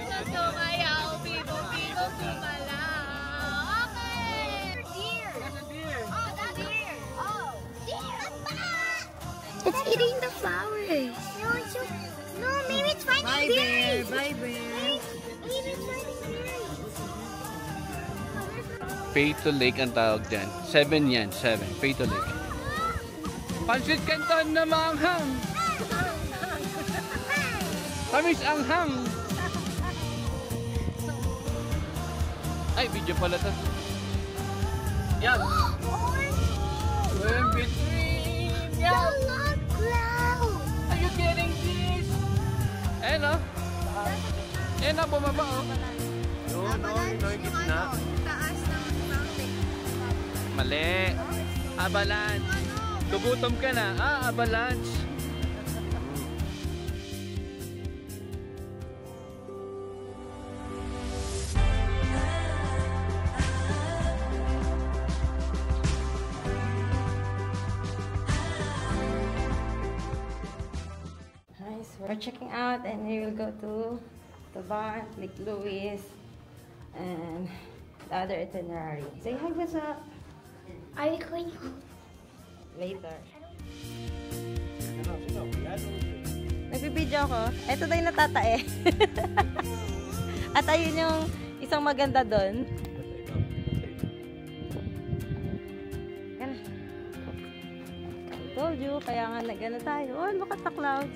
Sumayaw, bigo-bigo, kumala. Okay! Deer! That's a deer! Oh, that's a deer! Oh, deer! It's eating the flowers. No, maybe it's finding berries. Bye, bear! Maybe it's finding berries. Pay to Lake ang tawag dyan. 7 yan, 7. Pay to Lake. Pansit Canton na maanghang! Tamis anghang! Ay, video pala to. Yan! We're between! Yan! Are you getting this? Ayan o. Ayan o, bumaba o. No, hindi na. Taas ng mountain. Mali. Avalanche. Gugutom ka na. Avalanche. Nice. We're checking out and we will go to the barn, Lake Louise, and the other itinerary. Say hi, what's up? Are you going home? Later. Nagbibideo ako. Ito daw yung natatae. At ayun yung isang maganda doon. Yan. I told you, kaya nga nag-ano tayo. Oh, look at the clouds.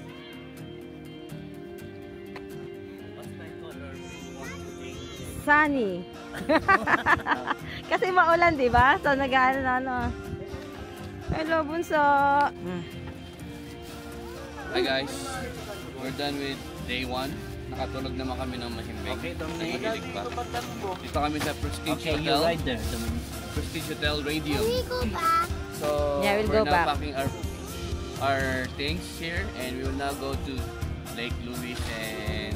Sunny. Kasi maulan, di ba? So, nag-ano na ano. Hello, bunso. Hi guys. We're done with day 1. Nakatulog naman kami ng mahimbing. Okay, Dominic. Nagigilig pa. Dito kami sa Prestige Okay, Hotel. you're right there, Dominic. Prestige Hotel Radio. Can we go back? So, Yeah, we'll we're go now back. packing our things here and we will now go to Lake Louise and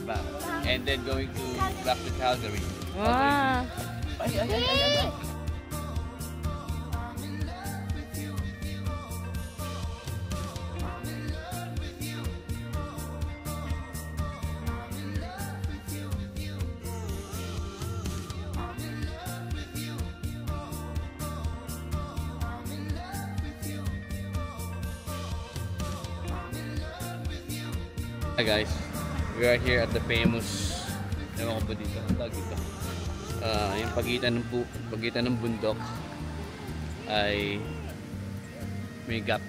back. And then going to back to Calgary. Wow. Hi guys, we are here at the famous, ewan ko po dito, ang tawag dito. Yung pagitan ng bundok ay may gap.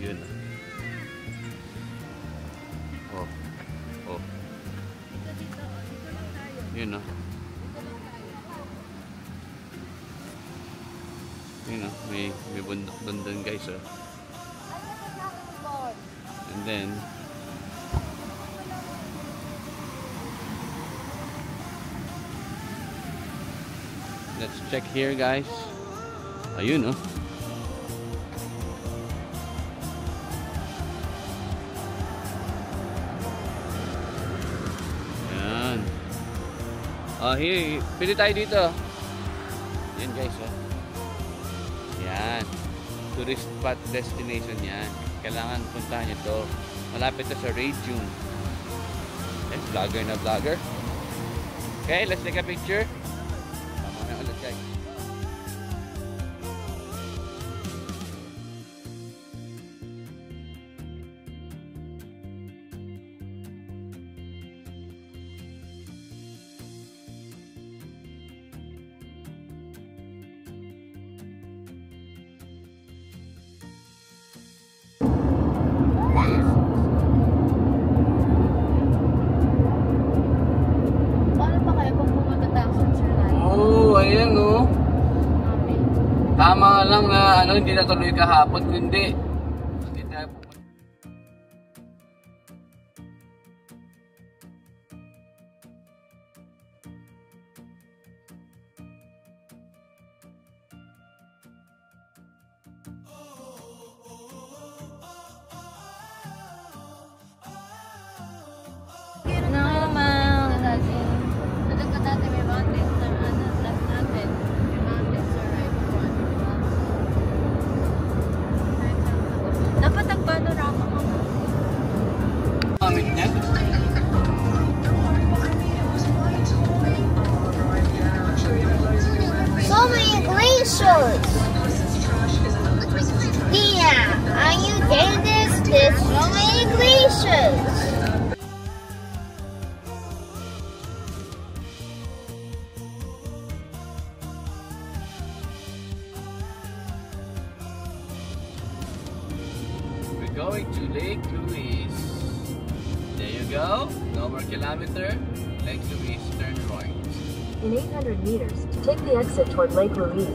Yun. Oh. Oh. Yun o. Yun o, may bundok doon guys o. And then let's check here guys. Ayun oh. Yan. Here, pili tayo dito. Yan guys oh. Yan. Tourist spot destination yan. Kailangan puntahan nyo to. Malapit to sa Ray June. Eh, vlogger na vlogger. Okay, let's take a picture. Tama na ulit guys. Tama lang na hindi natuloy kahapon, kundi hindi tayo pupunta. No, ma'am. Alam ka dati may mountains na left natin. May mountains are right in front. Danish destroying glaciers. We're going to Lake Louise. There you go. No more kilometer. Lake Louise, turn right. In 800 meters, take the exit toward Lake Louise.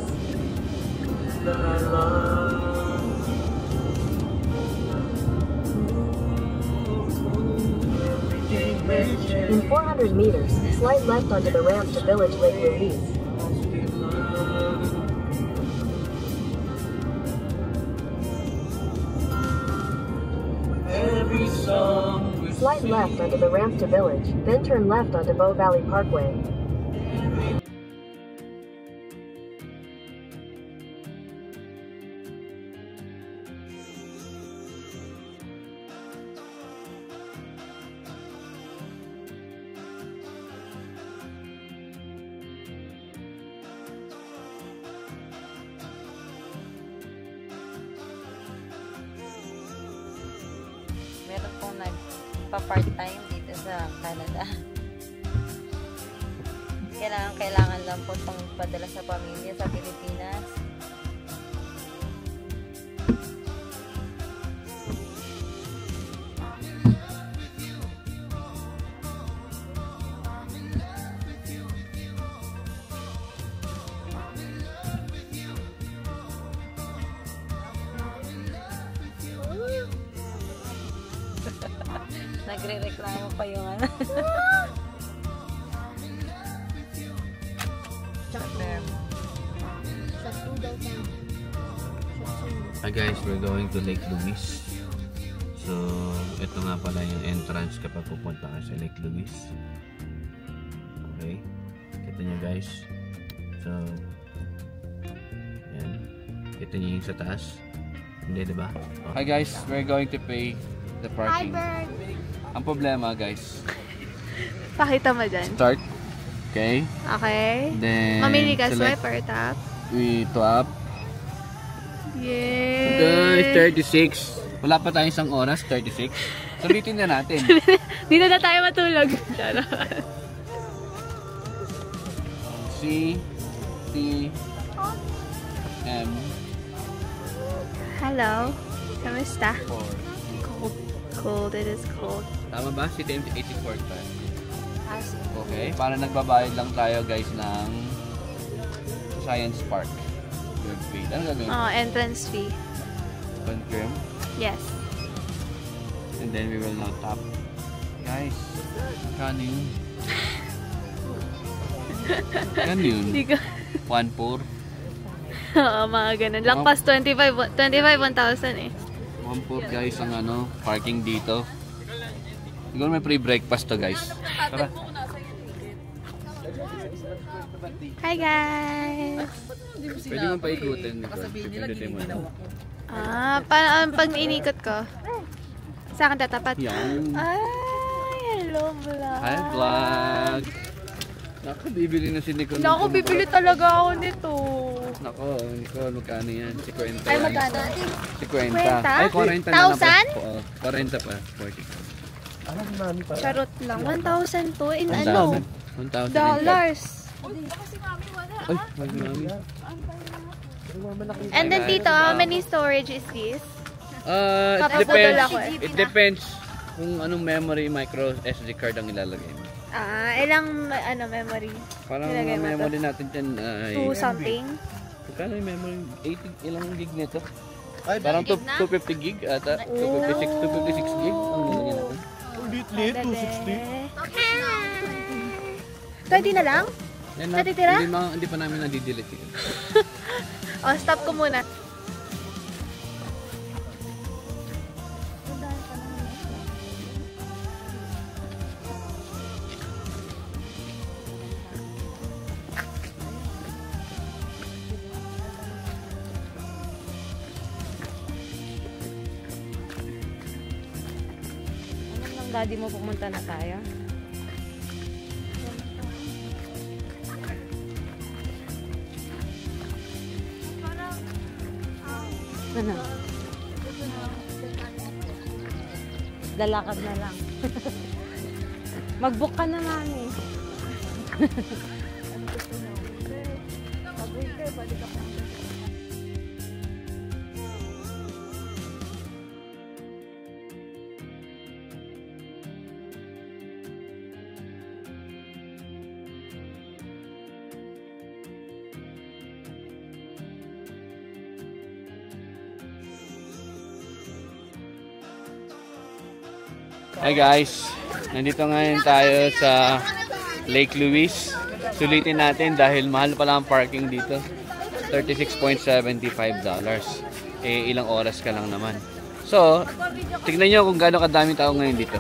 In 400 meters, slide left onto the ramp to Village Lake Louise. Slide left onto the ramp to Village, then turn left onto Bow Valley Parkway. Meron pong nagpa-part-time dito sa Canada. Kailangan lang po pang padala sa pamilya sa Pilipinas. Nagre-reklamo pa yung ano. Hi guys, we're going to Lake Louise. So, ito nga pala yung entrance kapag pupunta ka sa Lake Louise. Okay. Kita nyo guys. So, yan. Kita nyo yung sa taas. Hindi, diba? Hi guys, we're going to pay the parking. Hi, bird. Ang problema guys, Pakita mo dyan. start. Okay. Okay. Then, Mamili ka, select swipe or tap. We to up. Yay! Guys, 36. Wala pa tayong isang oras, 36. Sulitin na natin. Dito na tayo matulog. Charot. C, T, M, Hello. Kamusta? 4. Cold. Cold. It is cold. Tama ba? Si TM 84 pa. Okay. Para nagbabayad lang tayo guys ng Science Park. Good pay. Ano gagawin? Oh, entrance fee. Confirm. Yes. And then we will now tap. Guys, kano yun? Kano yun? Hindi ko. 1.4. Oo, mga ganun. Lakpas 25, 1,000 eh. 1.4 guys ang ano, parking dito. Siguro may free breakfast to guys. Tara. Hi guys! Pwede mo paikutin. Pipindutin mo na. Paano pag inikot ko? Sa akin tatapat? Yan. Ay, hello vlog. Hi vlog. Naku, bibili na si Nicole. Naku, bibili talaga ako nito. Nako, Nicole, magkano yan? 50. Ay, magkano? 50. 50? Ay, 40 na lang. 1,000? Oo, 40 pa. 40. Charot lang. 1,000 to in ano? 1,000. Dollars. Ay, wag mami. And then dito, how many storage is this? It Tapos depends. nadala ko eh. It depends kung anong memory micro SD card ang ilalagay mo. Ilang memory? Parang Nilagay ang mo to? memory natin dyan ay... 2 something? Kano yung memory? 80, ilang gig nito? Ay, Parang gig na? 250 gig ata. 256 gig. Ang nilagay natin. Ulit-lit, 260. 20 na lang? Yan, Natitira? Hindi pa namin nadidelete yun. Stop ko muna. Daddy mo, pumunta na tayo. Ano? Lalakad na lang. Mag-book ka na, mami. Hi guys, nandito ngayon tayo sa Lake Louise. Sulitin natin dahil mahal pala ang parking dito. $36.75. Eh, ilang oras ka lang naman. So, tignan nyo kung gaano kadaming tao ngayon dito.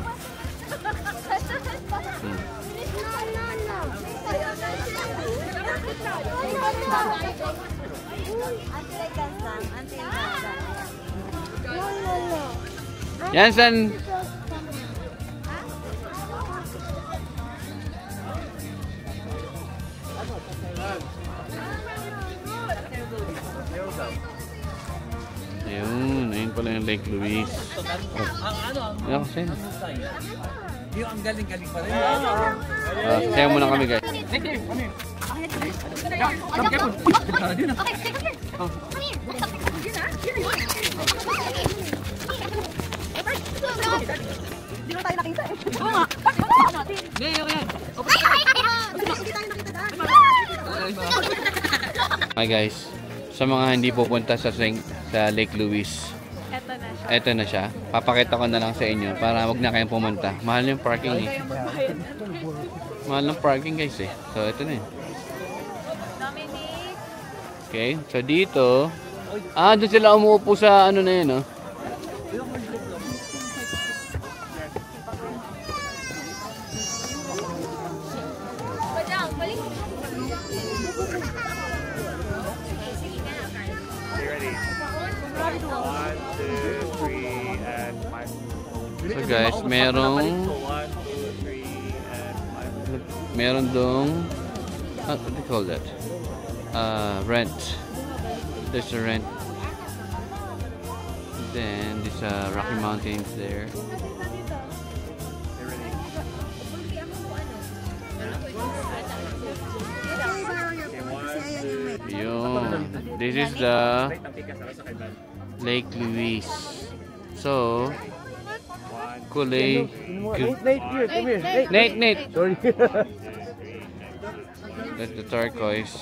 Yan, san? Ayun pala yung Lake Louise. Ano kasi? Yung ang galing-galing pa rin. Kaya muna kami guys. Hi guys, sa mga hindi pupunta sa Lake Louise, eto na siya. Papakita ko na lang sa inyo para wag na kayong pumunta. Mahal yung parking eh. Mahal ng parking guys eh. So eto na eh. Okay, so dito, doon sila umuupo sa ano na yun, oh. So guys, meron dong what do you call that? Rent. There's a rent. Then there's Rocky Mountains there. Yun. This is the Lake Louise. So, Kulay. Nate. Sorry. That's the turquoise.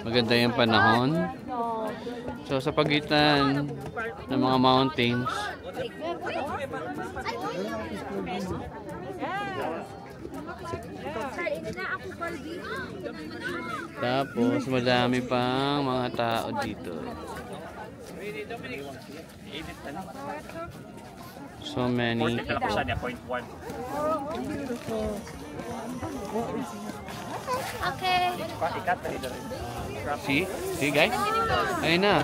Maganda yung panahon. So, sa pagitan ng mga mountains, tapos madami pang mga tao dito. So many people. Okay. See guys? Ayun na.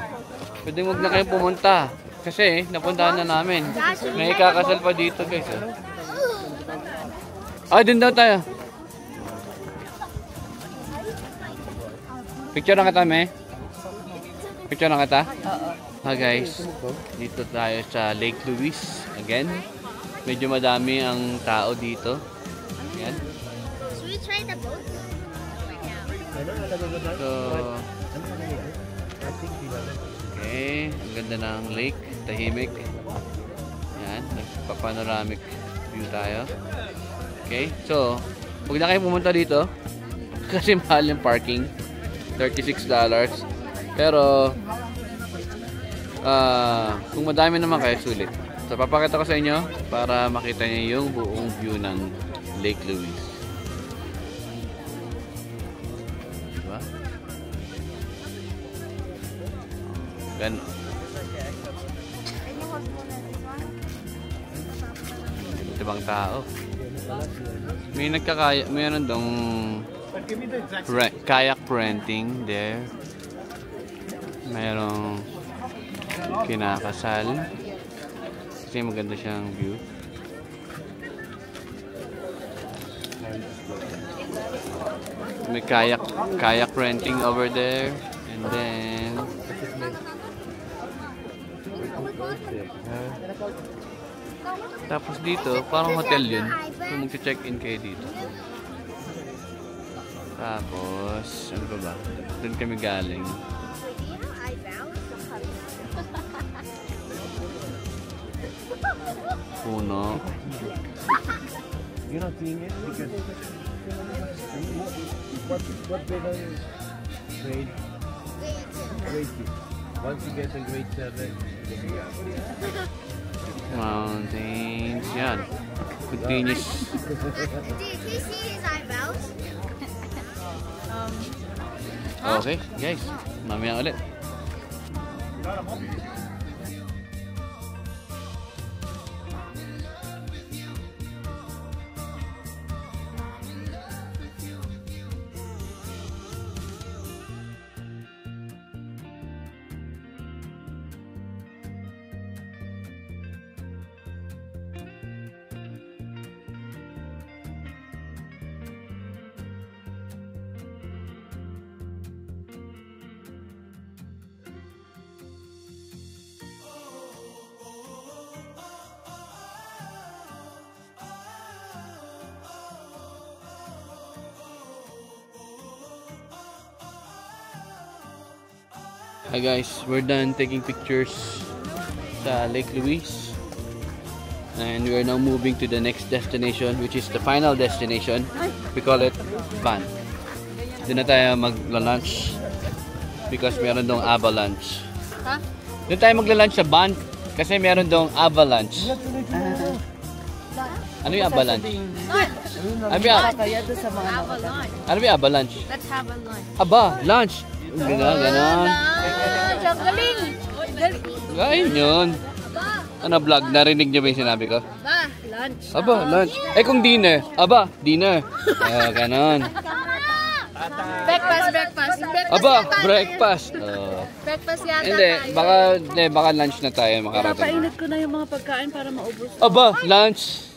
Pwede wag na kayong pumunta. Kasi napuntahan na namin. May kakasal pa dito guys. Ay, dun daw tayo. Picture na kita, me? Picture na kita? Oo. Ha guys, dito tayo sa Lake Louise. Again, medyo madami ang tao dito. Ayan. Should we try the boat? So, okay, ang ganda ng lake, tahimik. Ayan, nagpa-panoramic view tayo. Okay, so, huwag na kayo pumunta dito kasi mahal yung parking. $36. Pero, kung madami naman kayo, sulit. So, papakita ko sa inyo para makita niyo yung buong view ng Lake Louise. Diba? Gano'n. Ito bang tao? May mayroon dong kayak renting there. Mayroong kinakasal. Kasi maganda siyang view. May kayak renting over there. And then Tapos dito, parang hotel yun. Kung mag-check-in kayo dito. Tapos, ano ba? Doon kami galing. Puno. You're not seeing it because what grade are you? Grade 2. Once you get to grade 7, Mountains. Yan. Continuous. Can you see his eyebrows? Okay, guys. Mamaya ulit. Hi guys, we're done taking pictures sa Lake Louise and we are now moving to the next destination, which is the final destination. We call it Banff. Doon na tayo magla-lunch because meron dong avalanche. Doon tayo magla-lunch sa Banff kasi meron dong avalanche. Ano yung avalanche? Ano yung avalanche? Let's have a lunch. Aba, lunch! Ganon. Ang galing! Gayon yun. Ano vlog? Narinig niyo ba yung sinabi ko? Ba, lunch. Aba, lunch. Eh kung dinner. Aba, dinner. Ganon. Breakfast. Aba, breakfast. Breakfast yata Hindi, baka lunch na tayo makarating. Papainit ko na yung mga pagkain para maubos. Aba, lunch.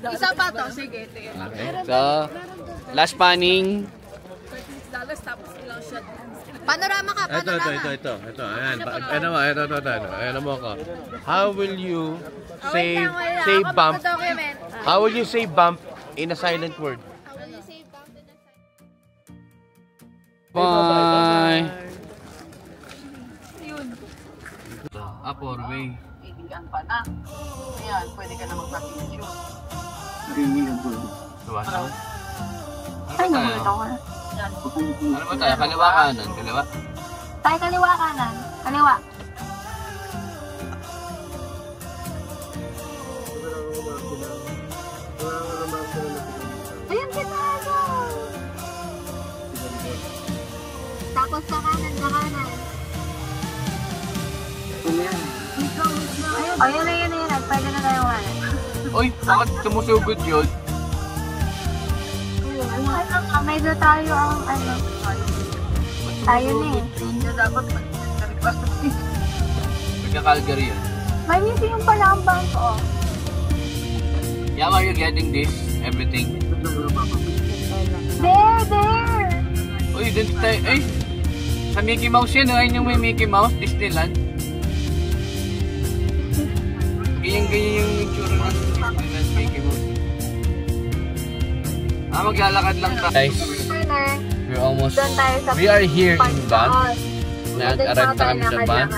Isa pa to, sige. Okay. So, last panning. Panorama ka, panorama. ito. Ayan. Ayan mo ako. How will you say bump? How will you say bump in a silent word? Bye. Up or way. Ayan, pwede ka na magpa-picture. Tuwasan. Ano ba tayo? Kaliwa kanan? Kaliwa? Tayo kaliwa kanan. Kaliwa. Ayun si Tago! Tapos sa kanan. Ayun na. Pwede na tayo kanan. Uy, bakit sumusugod yun? May doon tayo ang ano. Ayun eh. Dapat mag-request. Pagka-Calgary yun. May museum pala ang bank oh. Yeah, are you getting this? Everything? There! Uy, dito tayo. Ay! Sa Mickey Mouse yan. Ayun yung may Mickey Mouse. Disneyland. Ganyan yung itsura ng Disneyland Mickey Mouse. Maglalakad lang tayo. Guys, we are here in Banff. Nag-arrive na kami sa Banff.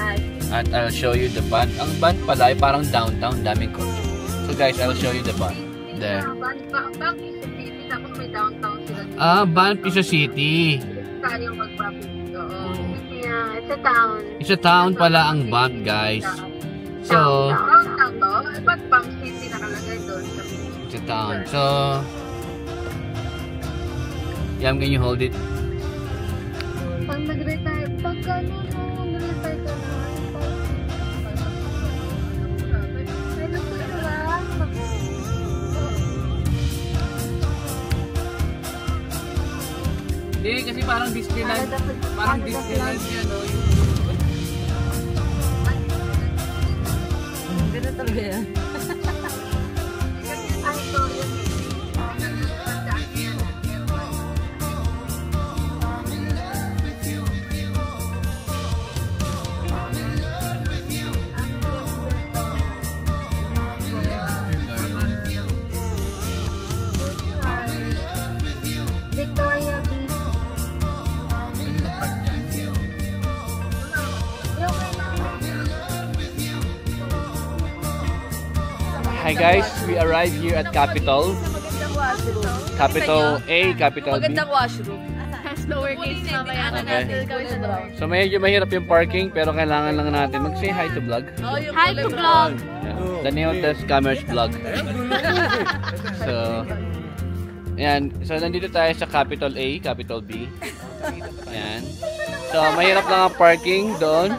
At I'll show you the Banff. Ang Banff pala ay parang downtown. Daming kotse. So guys, I'll show you the Banff. There. Banff is a city, tapos may downtown sila. Banff is a city. Saan yung mag-profit? Yeah, it's a town. It's a town pala ang Banff, guys. So, Downtown to? Ba't Banff City nakalagay doon? it's a town. So, Yam, can you hold it? Pag nag-retire, pagka nag-retire ka na, Hindi, kasi parang Disneyland. Parang Disneyland yan, no? Ganda talaga yan. Hi guys, we arrived here at Capitol. Capital A, Capital B. Magandang washroom. Lowercase mamaya na Okay. natin kami sa door. So medyo mahirap yung parking pero kailangan lang natin mag-say hi to vlog. Hi to vlog! Yeah. The name of this camera's vlog. So, ayan. So, nandito tayo sa Capital A, Capital B. Ayan. So, mahirap lang ang parking doon.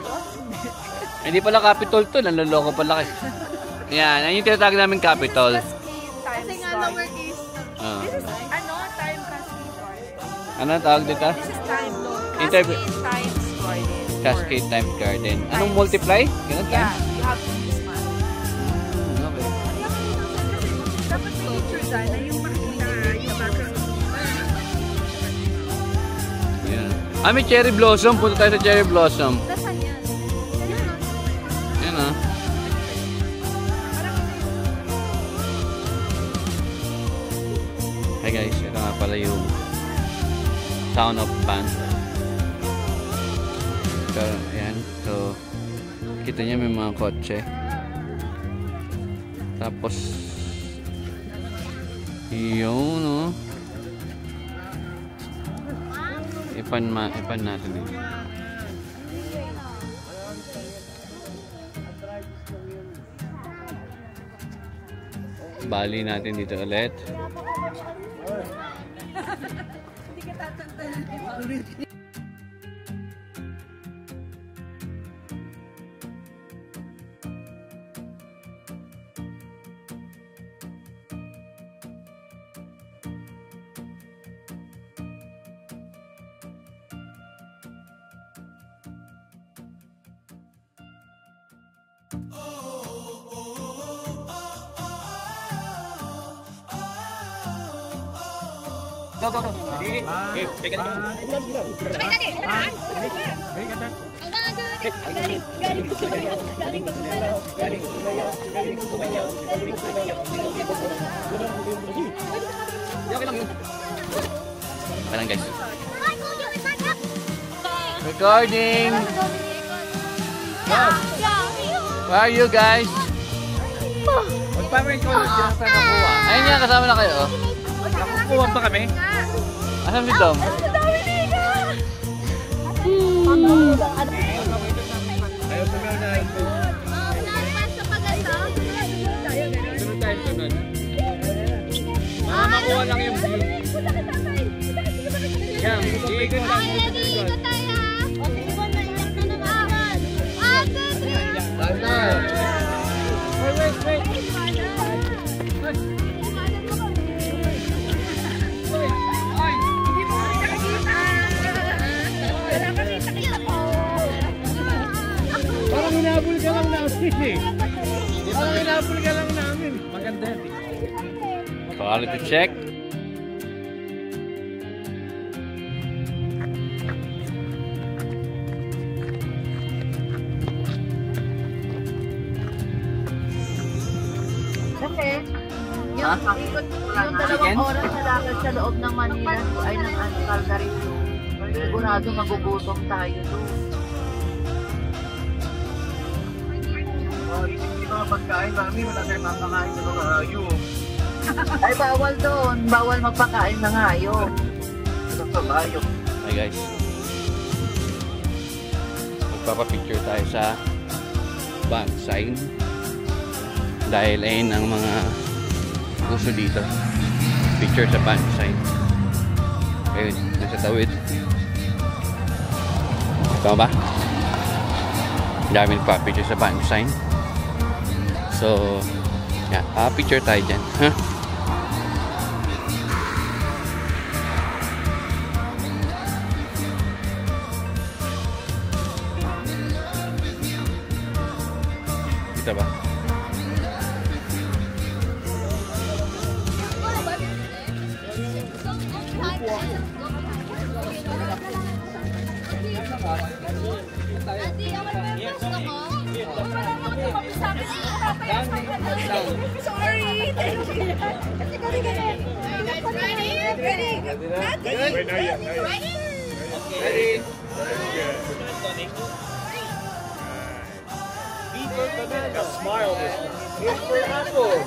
Hindi pala Capitol to. Nanloloko pala kayo. Ayan. Ayan yung tinatawag namin Capitol. Kasi nga lowercase. This is, time cascade. Ano tawag dito? This is time load. Interview. Times Garden. Cascade Times Garden. Anong multiply? Ganun Yeah, times? you have to use math. Okay. Dapat may picture dyan na yung makikita yung background. Ayan. May cherry blossom. Punta tayo sa cherry blossom. Nasaan yan? Ayan ah. Hi guys, ito nga pala yung Town of Ban. So, ayan. So, kita niyo may mga kotse. Tapos, yun, no? Ipan natin dito. Bali natin dito ulit. Ayan guys. Recording. Where are you guys? Ayun nga, kasama na kayo. Nakukuha pa kami? Asan si Tom? Ayaw sa mga na ito. Sunod tayo, sunod. Makuha lang yung view. Yan, iikot lang. Wait. Parang hinabol ka lang namin eh. Parang hinabol ka lang namin. Maganda yan. Quality check. Kasi, yung dalawang oras na lakad sa loob ng Manila ay ng Calgary Zoo. Sigurado magugutom tayo doon. Hindi mga pagkain namin, wala tayong mapakain ng mga hayop. Ay, bawal doon. Bawal magpakain ng hayop. Ito sa hayop. Hi guys. Magpapapicture tayo sa bank sign. Dahil ayun ang mga gusto dito. Picture sa bank sign. Ayun, nasa tawid. Tama ba? Dami nagpa-picture sa bank sign. So, yeah, picture tayo dyan. Huh? Kita ba? Smile this one. It's for apple.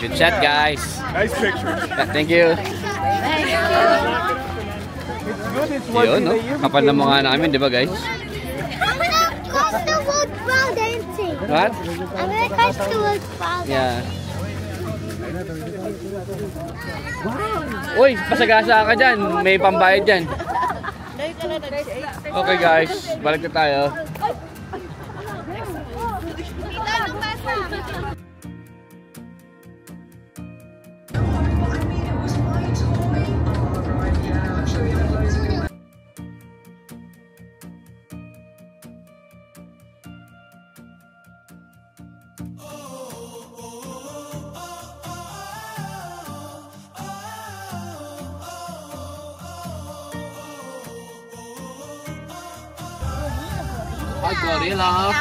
Good shot, guys. Nice picture. Thank you. It's good. It's once Yun, in no? a year. Kapal na mukha namin, di ba, guys? I'm gonna catch the wood while dancing. What? I'm gonna catch the wood while dancing. Yeah. Uy, pasagasa ka dyan. May pambayad dyan. Okay, guys. Balik na tayo. Hi, gorilla.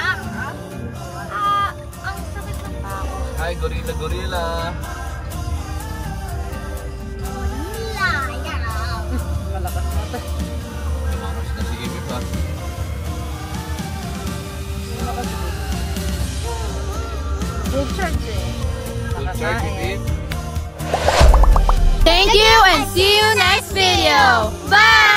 Ang sakit ng pako. Hi, gorilla, gorilla. Tumakas na si Amy pa. Good charge eh. Good charge, Amy. Thank you and see you next video. Bye!